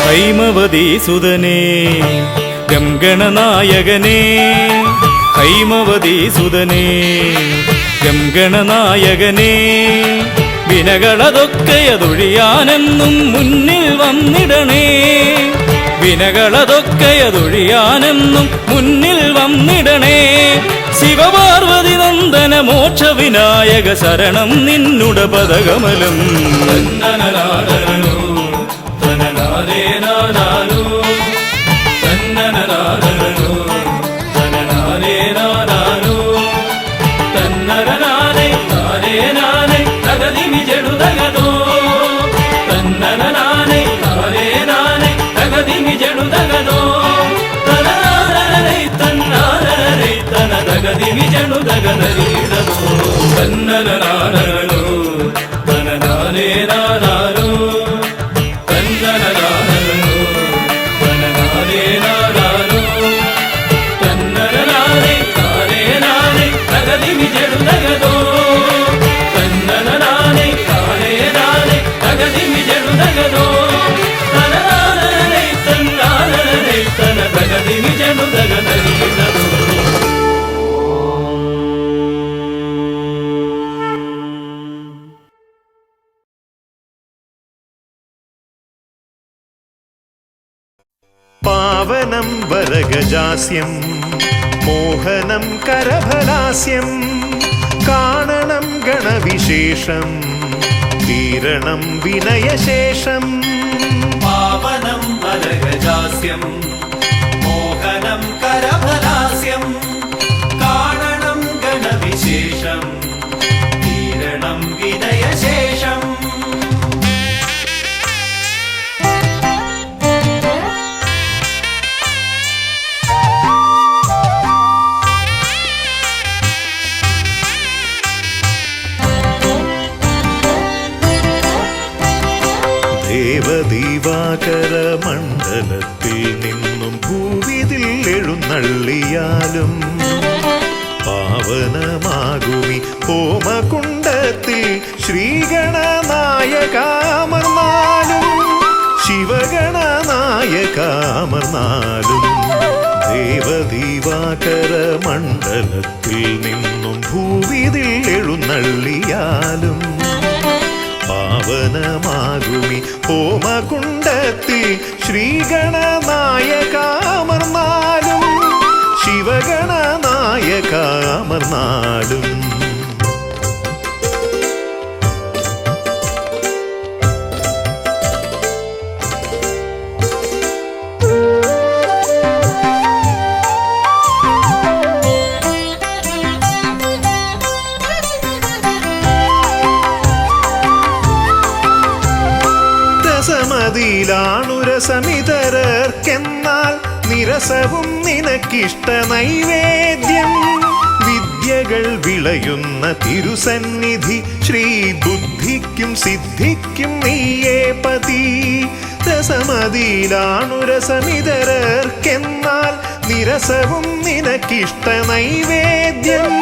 ഹൈമവതി സുതനേ ഗംഗണനായകനേ ഹൈമവതി സുതനേ ഗംഗണനായകനേ വിനകളതൊക്കെയതൊഴിയാനെന്നും മുന്നിൽ വന്നിടണേ. വിനകളതൊക്കെയതൊഴിയാനെന്നും മുന്നിൽ വന്നിടണേ. ശിവപാർവതി നന്ദന മോക്ഷ വിനായക ശരണം നിന്നുട പദകമലം. തന്നനനാദനോ തനനാരേനാനാനോ തന്നനനാദനോ തനനാരേനാനാനോ തന്നനനാനേ നാരേനാനേ തകതിമി ജടുതകതോ തന്നനനാനേ നാരേനാനേ തകതിമി ജടുതകതോ തനനാരേ തന്നാരേ തന തകതിമി ജടുതകതരീടതോ തന്നനനാനോ തനനാരേനാനാനോ തന്നനനാനോ തനനാരേനാനാനോ തന്നനനാനേ നാരേനാനേ തകതിമി ജടുതകതോ തന്നനനാനേ നാരേനാനേ തകതിമി ജടുതകതോ തനനാനേ തന്നാരേ തന തകതിമി ജടുതകതരീടതോ.
പാവനം വരഗജാസ്യം മോഹനം കരഫലാസ്യം കാണണം ഗണവിശേഷം തീരണം വിനയശേഷം.
പാവനം വരഗജാസ്യം മോഹനം കരഫലാസ്യം കാണണം ഗണവിശേഷം തീരണം വിനയശേഷം.
ദേവദീവാകര മണ്ഡലത്തിൽ നിന്നും ഭൂവിതിൽ എഴുന്നള്ളിയാലും പാവനമാകുമി ഹോമകുണ്ടത്തിൽ ശ്രീഗണനായകാമർന്നാലും ശിവഗണനായകാമർന്നാലും ദേവദീവാകര മണ്ഡലത്തിൽ നിന്നും ഭൂവിതിൽ എഴുന്നള്ളിയാലും പാവനമാകുമി ഹോമകുണ്ടത്തിൽ ശ്രീഗണനായകാമർന്നാലും ശിവഗണനായകാമർന്നാലും. രസമിതരർക്കെന്നാൽ നിരസവും നിനക്കിഷ്ട നൈവേദ്യം. വിദ്യകൾ വിളയുന്ന തിരുസന്നിധി ശ്രീബുദ്ധിക്കും സിദ്ധിക്കും നീയേ പതി. രസമതിയിലാണുരസമിതരർക്കെന്നാൽ നിരസവും നിനക്കിഷ്ട നൈവേദ്യം.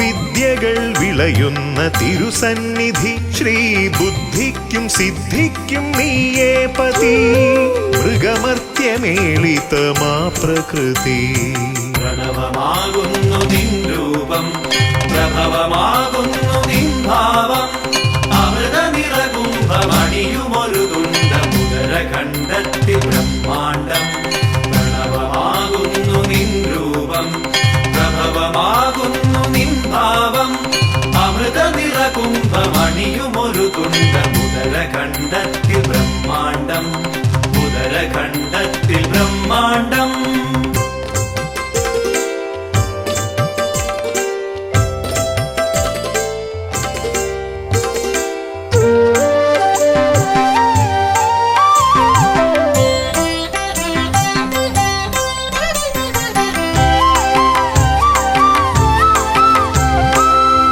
വിദ്യകൾ വിളയുന്ന തിരുസന്നിധി ശ്രീബുദ്ധിക്കും സിദ്ധിക്കും നീയേ പതി. മൃഗമർത്യമേളിതമാ പ്രകൃതി
പ്രണവമാകുന്നു നിൻ രൂപം പ്രഭവമാകുന്നു നിൻ ഭാവം. അമൃത നിറകുംഭമണിയുമൊരു തുണ്ട മുതര കണ്ടെത്തി ബ്രഹ്മാണ്ടം. പ്രണവമാകുന്നു നിൻ രൂപം പ്രഭവമാകുന്നു നിൻ ഭാവം. അമൃത നിറകുംഭമണിയുമൊരു തുണ്ട മുതര കണ്ടെത്തി ബ്രഹ്മാണ്ടം. മുതര കണ്ടെത്തി ബ്രഹ്മാണ്ടം.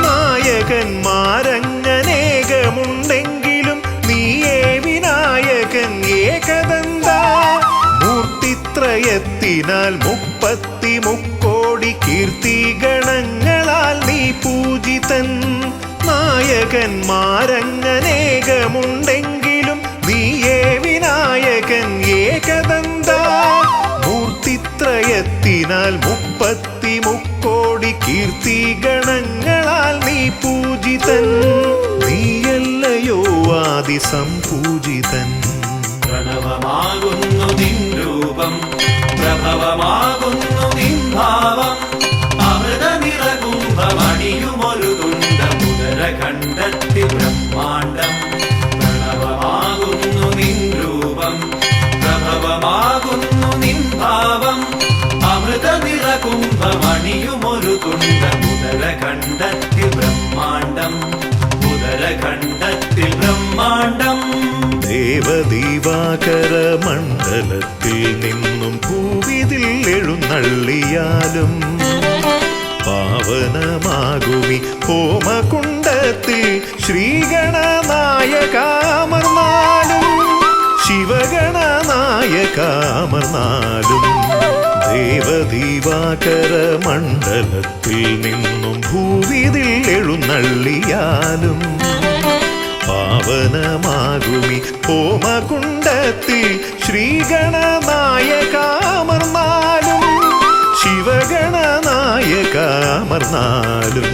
നായകന്മാരങ്ങനേകമുണ്ടെങ്കിലും നീയേ വിനായകൻ ഏകദന്ത. മൂർത്തിത്രയത്തിനാൽ 33 കീർത്തിഗണങ്ങളാൽ നീ പൂജിതൻ. നായകന്മാരങ്ങനേകമുണ്ടെങ്കിലും നീയേ വിനായകൻ ഏകദന്ത. മൂർത്തിത്രയത്തിനാൽ 33 കീർത്തിഗണങ്ങളാൽ നീ പൂജിതൻ. നീയല്ല അതിസംപൂജിതൻ.
പ്രണവമാകുന്നു നിൻ രൂപം, പ്രഭവമാകുന്നു നിൻ ഭാവം. അമൃത നിറകുംഭമണിയുമൊരു തുണ്ടം, ഉദരഖണ്ഡത്തിൽ ബ്രഹ്മാണ്ടം. പ്രണവമാകുന്നു നിൻ രൂപം, പ്രഭവമാകുന്നു നിൻ ഭാവം. അമൃത നിറകുംഭമണിയുമൊരു തുണ്ടം, ഉദരഖണ്ഡത്തിൽ ബ്രഹ്മാണ്ടം. ഉദരഖണ്ഡത്തിൽ ബ്രഹ്മാണ്ടം.
ദേവദീവാകര മണ്ഡലത്തിൽ നിന്നും ഭൂവിതിൽ എഴുന്നള്ളിയാലും പാവനമാകുമി ഹോമകുണ്ടത്തിൽ ശ്രീഗണനായകാമർന്നാലും ശിവഗണനായകാമർന്നാലും ദേവദീവാകര മണ്ഡലത്തിൽ നിന്നും ഭൂവിതിൽ എഴുന്നള്ളിയാലും പാവനമാകുമി ഹോമകുണ്ടത്തിൽ ശ്രീഗണനായകാമർന്നാലും ശിവഗണനായകാമർന്നാലും.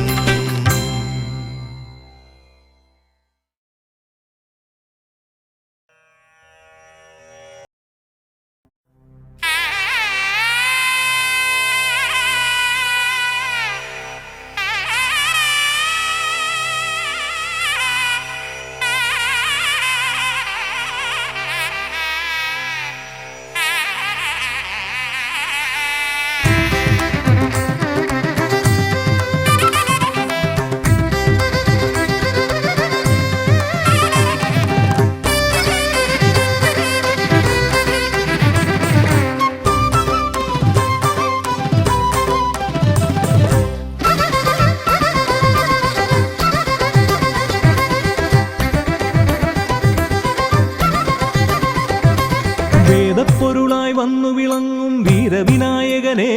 വേദപ്പൊരുളായി വന്നു വിളങ്ങും വീരവിനായകനെ,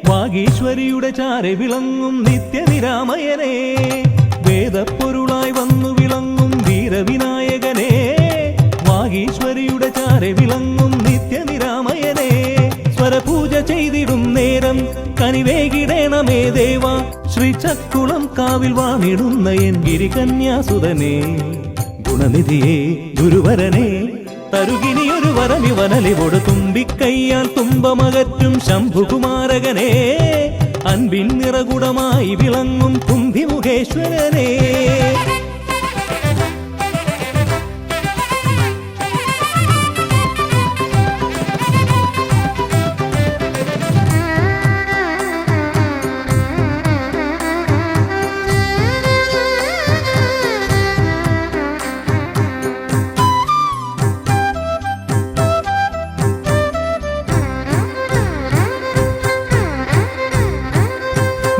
വാഗീശ്വരിയുടെ ചാരെ വിളങ്ങും നിത്യനിരാമയനെ. വേദപ്പൊരുളായി വന്നു വിളങ്ങും വീരവിനായകനെ, വാഗീശ്വരിയുടെ ചാരെ വിളങ്ങും നിത്യനിരാമയനെ. സ്വരപൂജ ചെയ്തിടും നേരം കനിവേകിടേണമേ ദേവ, ശ്രീചക്കുളം കാവിൽ വാണിടുന്ന എൻ ഗിരികന്യാസുതനെ. ഗുണനിധിയെ ഗുരുവരനെ തരുകിനിയൊരു വരമിവനലിവോട് തുമ്പിക്കയ്യാൽ തുമ്പമകറ്റും ശംഭുകുമാരകനെ. അൻപിൻ നിറകുടമായി വിളങ്ങും കുംഭിമുഖേശ്വരനെ.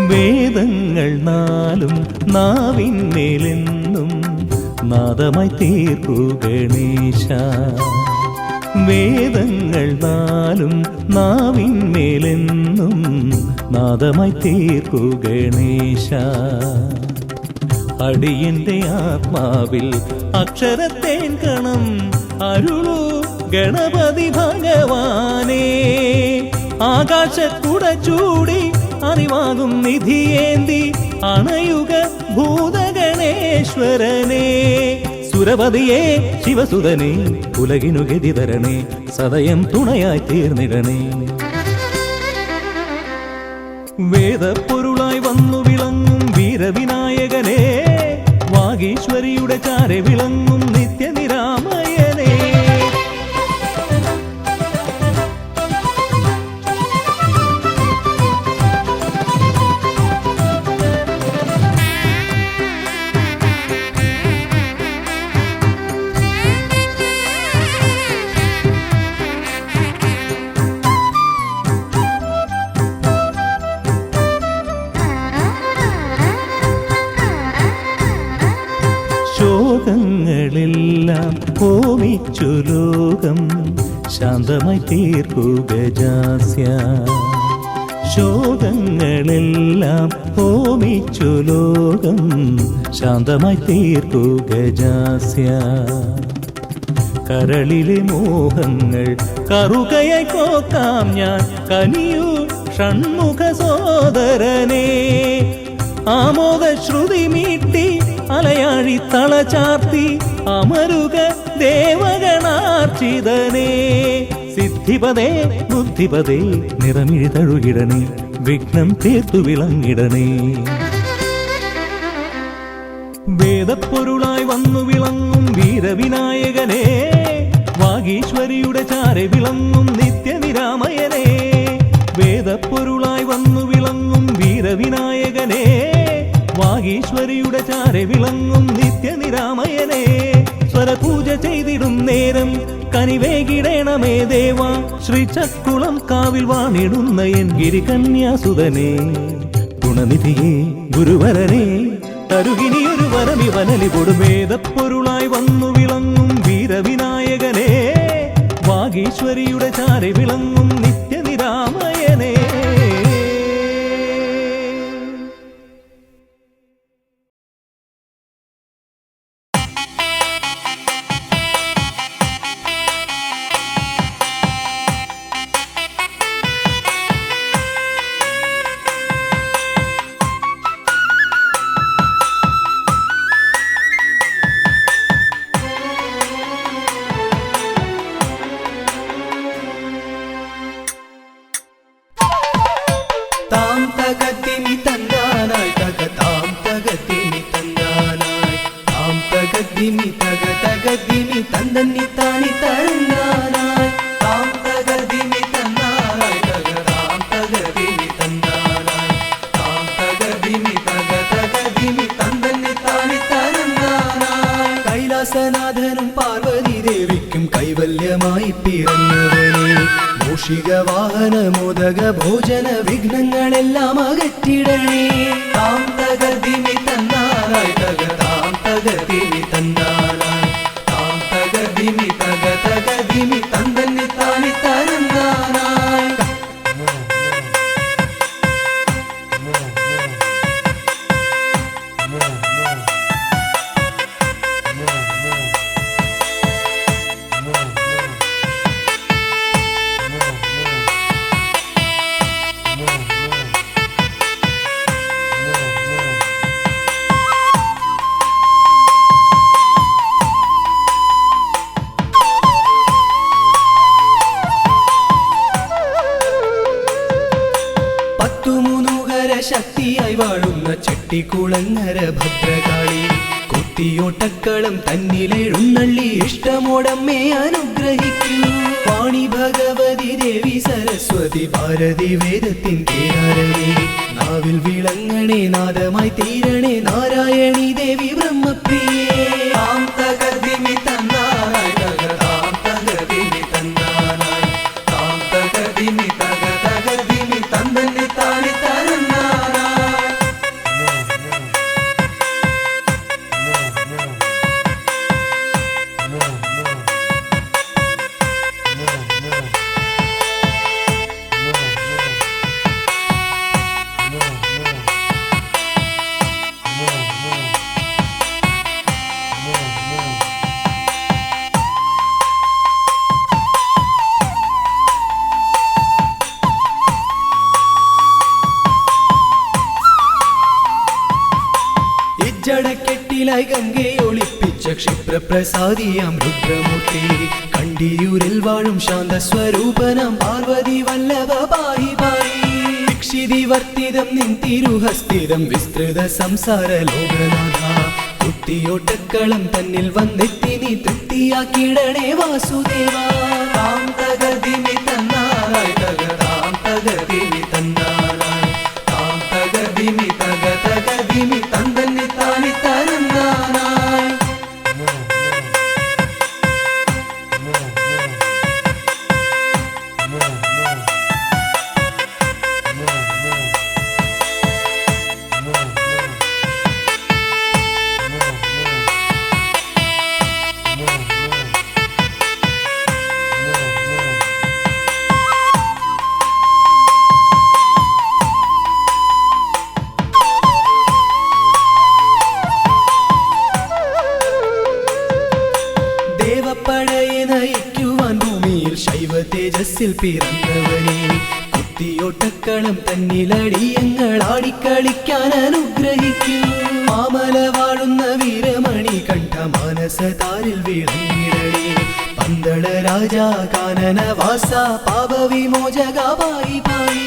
വേദങ്ങൾ നാലും നാവിന്മേലെന്നും നാദമായി തീർക്കൂ ഗണേശ. വേദങ്ങൾ നാലും നാവിന്മേലെന്നും നാദമായി തീർക്കൂ ഗണേശ. അടിയന്റെ ആത്മാവിൽ അക്ഷരത്തേൻ കണം അരുളൂ ഗണപതി ഭഗവാനേ. ആകാശക്കുട ചൂടി അറിവാകും നിധിയേന്തി അണയുക ഭൂതഗണേശ്വരനെ. സുരപതിയെ ശിവസുതനെ ഉലകിനു ഗതി തരണേ, സദയം തുണയായി തീർന്നിടണേ. വേദപ്പൊരുളായി വന്നു വിളങ്ങും വീരവിനായകനെ, വാഗീശ്വരിയുടെ ചാരെ വിളങ്ങും നിത്യനിരാമയനെ. ശോകങ്ങളെല്ലാം ഹോമിച്ചു ലോകം ശാന്തമായി തീർക്കൂ ഗജാസ്യ. ശോകങ്ങളെല്ലാം ഹോമിച്ചു ലോകം ശാന്തമായി തീർക്കൂ ഗജാസ്യ. കരളിലെ മോഹങ്ങൾ കറുകയായി കോക്കാം ഞാൻ, കനിയൂ ഷൺമുഖ സോദരനെ. ആമോദ ശ്രുതി മീട്ടി അലയാഴി തളചാർത്തി അമരുക ദേവഗണാർച്ചിതനേ. സിദ്ധിപദേ ബുദ്ധിപദേ നിറമിഴി തഴുകിടണേ, വിഘ്നം തീർത്തു വിളങ്ങിടണേ. വേദപ്പൊരുളായി വന്നു വിളങ്ങും വീരവിനായകനെ, വാഗീശ്വരിയുടെ ചാരെ വിളങ്ങും നിത്യനിരാമയനെ. വേദപ്പൊരുളായി വന്നു വിളങ്ങും വീരവിനായകനെ, വാഗീശ്വരിയുടെ ചാരെ വിളങ്ങും നിത്യനിരാമയനെ. സ്വരപൂജ ചെയ്തിടും നേരം കനിവേകിടേണമേ ദേവ, ശ്രീചക്കുളം കാവിൽ വാണിടുന്ന എൻ ഗിരികന്യാസുതനെ. ഗുണനിധിയെ ഗുരുവരനെ തരുകിനിയൊരു വരമിവനലി കൊടുമേദപ്പൊരുളായി വന്നു വിളങ്ങും വീരവിനായകനെ, വാഗീശ്വരിയുടെ ചാരെ വിളങ്ങും നിത്യനിരാമയനെ.
താം തകതിമി തന്നാനായി തക താം തകതിമി തന്നാനായി താം തകതിമി തക തകതിമി തന്ദന്നി താനി തന്നാനായി താം തകതിമി തന്നാനായി തക താം തകതിമി തന്നാനായി താം തകതിമി തക തകതിമി തന്ദന്നി താനി തന്നാനായി. കൈലാസനാഥനും പാർവതി ദേവിക്കും കൈവല്യമായി പിറന്നവനെ, മൂഷിക വാഹന മോദക ഭോജന വിഘ്നങ്ങളെല്ലാം അകറ്റിടണേ. താം തകതിമി തന്നാനായി തക താം തകതിമി തന്നാനായി താം തകതിമി തക തകതിമി തന്ദന്നി താനി തന്നാനായി. ശക്തിയായി വാഴുന്ന ചെട്ടിക്കുളങ്ങര ഭദ്രകാളി, കുത്തിയോട്ടക്കളം തന്നിലെഴുന്നള്ളി ഇഷ്ടമോടമ്മേ അനുഗ്രഹിക്കൂ. വാണി ഭഗവതി ദേവി സരസ്വതി ഭാരതി വേദത്തിൻ കേരളി, നാവിൽ വിളങ്ങണേ നാദമായി തീരണേ നാരായണി ദേവി ബ്രഹ്മപ്രിയേ. താം തകതിമി തന്നാനായി തക താം തകതിമി തന്നാനായി താം തകതിമി തക തകതിമി തന്ദന്നി താനി തന്നാനായി. ജടക്കെട്ടിലായി ഗംഗയെ ഒളിപ്പിച്ച ക്ഷിപ്രപ്രസാദിയാം രുദ്രമൂർത്തി, കണ്ടിയൂരിൽ വാഴും ശാന്തസ്വരൂപനാം പാർവതി വല്ലഭ പാഹി പാഹി. ദീക്ഷിതിവർത്തിതം നിൻ തിരുഹസ്തിതം വിസ്തൃത സംസാര ലോകനാഥ, കുത്തിയോട്ടക്കളം തന്നിൽ വന്നെത്തി നീ തൃപ്തിയാക്കിടണേ വാസുദേവ. താം തകതിമി തന്നാനായി തക താം തകതിമി തന്നാനായി താം തകതിമി തക തകതിമി തന്ദന്നി താനി തന്നാനായി. ദേവപ്പടയെ നയിക്കുവാൻ ഭൂമിയിൽ ശൈവ തേജസ്സിൽ പിറന്നവനെ, കുത്തിയോട്ടക്കളം തന്നിലടിയങ്ങൾ ആടിക്കളിക്കാൻ അനുഗ്രഹിക്കൂ. മാമല വാഴുന്ന വീരമണി കണ്ഠ മാനസതാരിൽ വിളങ്ങിടണേ പന്തള രാജാ കാനന വാസ പാപവിമോചക പായി പായി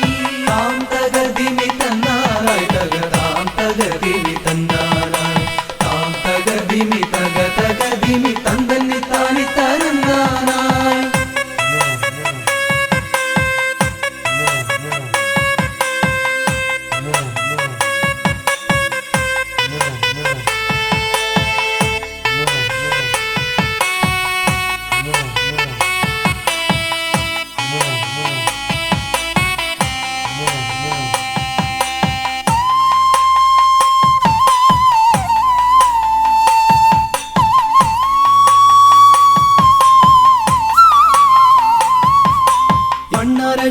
താം തകർദിമി തന്നാനായി തകതാം തകർദിമി തന്നാനായി താം തകർദിമി തകതകദിമി തന്തന്നി താനി തരന്നാനായി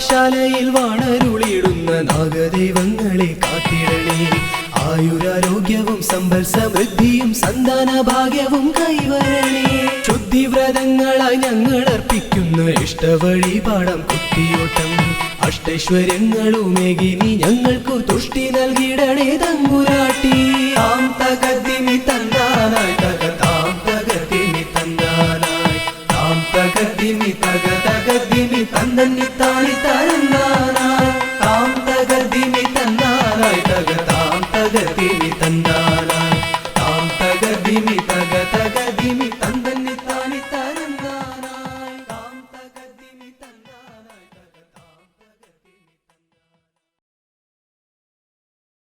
ശാലയിൽ വാണരുളിയിടുന്ന നാഗദൈവങ്ങളെ കാത്തിടണേ ആയുരാരോഗ്യവും സമ്പൽ സമൃദ്ധിയും സന്താന ഭാഗ്യവും കൈവരണേ ശുദ്ധിവ്രതങ്ങളായി ഞങ്ങൾ അർപ്പിക്കുന്ന ഇഷ്ടവഴിപാടം കുത്തിയോട്ടം അഷ്ടൈശ്വര്യങ്ങളുമേകി നീ ഞങ്ങൾക്കു തുഷ്ടി നൽകിടണേ തമ്പുരാട്ടി താം തകതിമി തന്നാനായി തകതാം തകതിമി തന്നാനായി താം തകതിമി തകതകതിമി തന്നന്നി താണി തരുന്ന